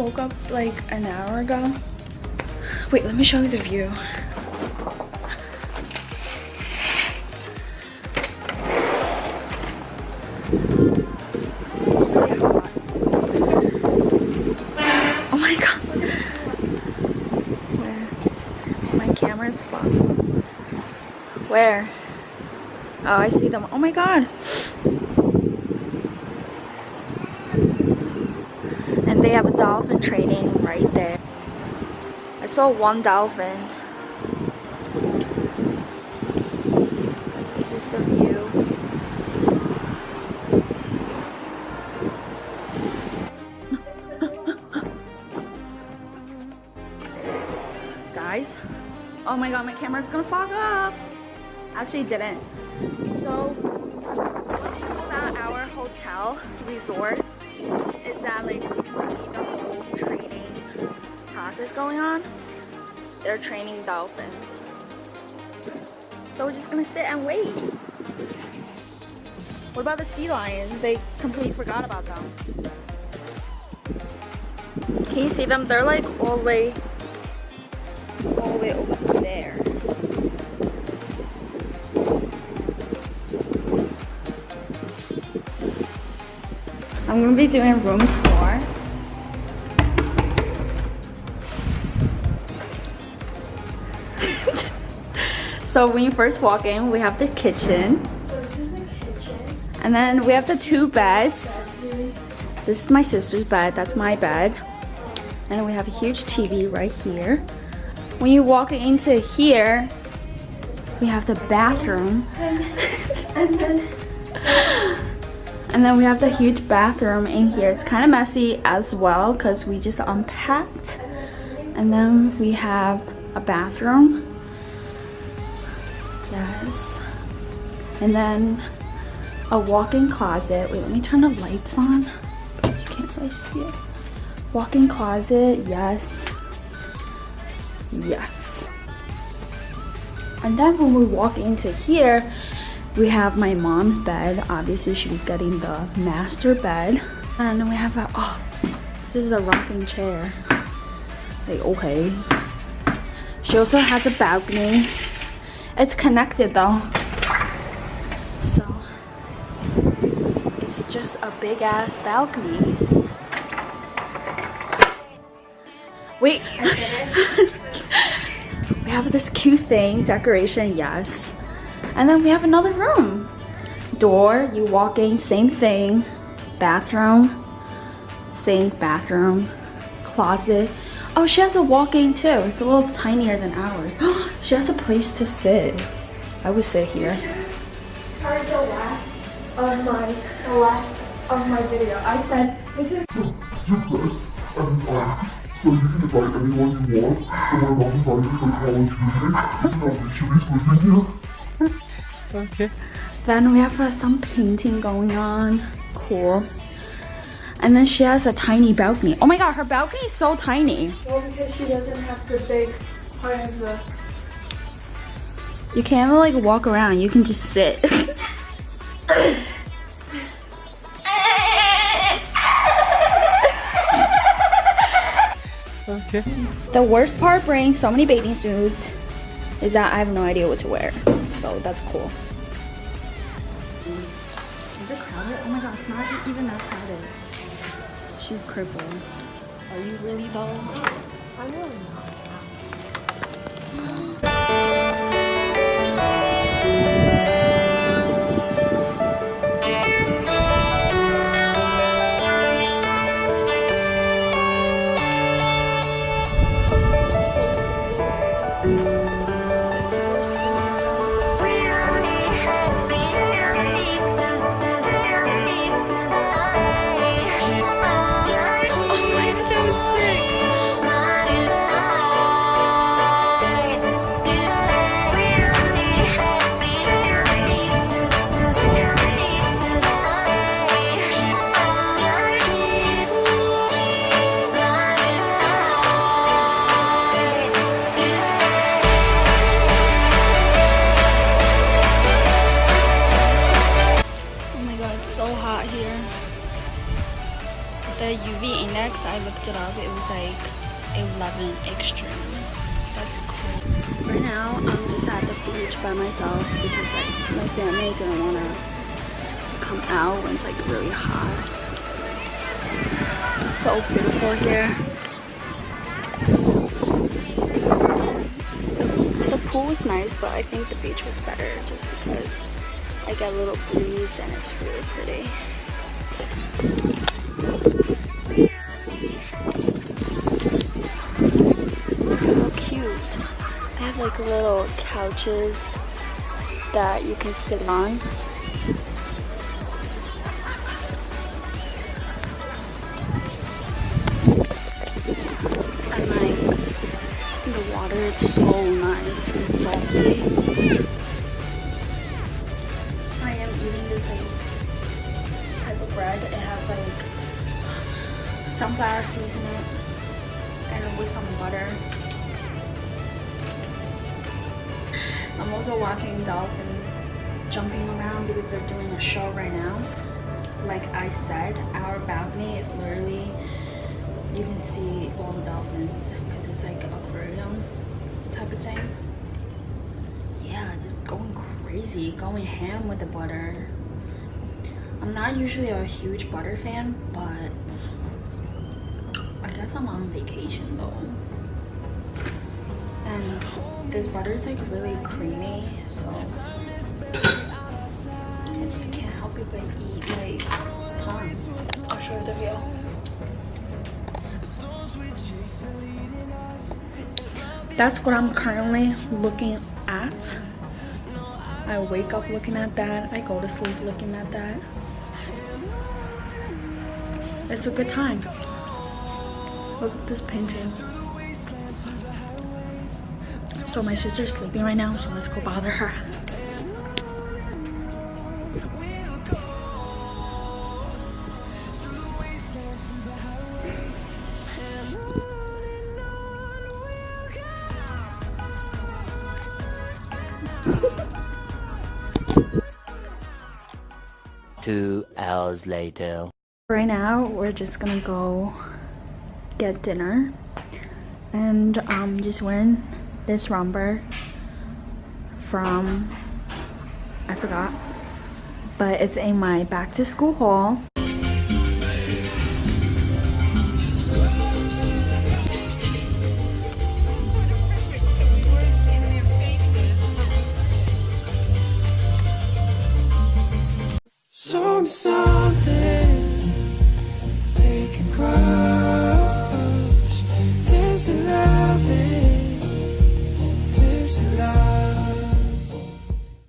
woke up like an hour ago. Wait, let me show you the view. It's really hot. Oh my god. Where? My camera's fucked. Where? Oh, I see them. Oh my god. And they have a dolphin training right there. I saw one dolphin. This is the view. Guys. Oh my god, my camera's gonna fog up. Actually, it didn't. So, what do you know about our hotel resort is that like you can see the whole training process going on. They're training dolphins. So we're just gonna sit and wait. What about the sea lions? They completely forgot about them. Can you see them? They're like all the way over there. I'm gonna be doing room tour. So when you first walk in, we have the kitchen. And then we have the two beds. This is my sister's bed, that's my bed. And we have a huge TV right here. When you walk into here, we have the bathroom. And then we have the huge bathroom in here. It's kind of messy as well because we just unpacked. And then we have a bathroom. Yes. And then a walk-in closet. Wait, let me turn the lights on. You can't really see it. Walk-in closet, yes. Yes. And then when we walk into here, we have my mom's bed. Obviously, she was getting the master bed. And then we have a, oh, this is a rocking chair. Like, okay. She also has a balcony. It's connected though. So, it's just a big ass balcony. Wait. We have this cute thing, decoration, yes. And then we have another room. Door, you walk in, same thing. Bathroom, sink, bathroom, closet. Oh, she has a walk-in too. It's a little tinier than ours. She has a place to sit. I would sit here. Heard the last of my video. I said, this is so you can invite anyone you want. So my mom invited her college roommate. Should we sleep in here? Okay. Then we have some painting going on. Cool. And then she has a tiny balcony. Oh my god, her balcony is so tiny. Well, because she doesn't have the big part of the... You can't like walk around. You can just sit. Okay. The worst part bringing so many bathing suits is that I have no idea what to wear. So that's cool. Is it crowded? Oh my god, it's not even that crowded. She's crippled. Are you really though? I'm really not. looked it up, it was like 11 extreme. That's cool. Right now, I'm just at the beach by myself because like my family didn't want to come out when it's like really hot. It's so beautiful here. The pool is nice, but I think the beach was better just because I get a little breeze and it's really pretty. How cute. They have like little couches that you can sit on. And like the water is so nice and salty. I am eating this like type of bread. It has like sunflower seeds in it and with some butter. I'm also watching dolphins jumping around because they're doing a show right now. Like I said, our balcony is literally, you can see all the dolphins because it's like an aquarium type of thing. Yeah, just going crazy, going ham with the butter. I'm not usually a huge butter fan, but I guess I'm on vacation though. And this butter is like really creamy, so I just can't help it but eat like tons. I'll show you the view. That's what I'm currently looking at. I wake up looking at that. I go to sleep looking at that. It's a good time. Look at this painting. So my sister's sleeping right now, so let's go bother her. Two hours later. Right now, we're just gonna go get dinner. And just wearing this romper from, I forgot, but it's in my back to school haul. Show me something they can crush. Tips and loving.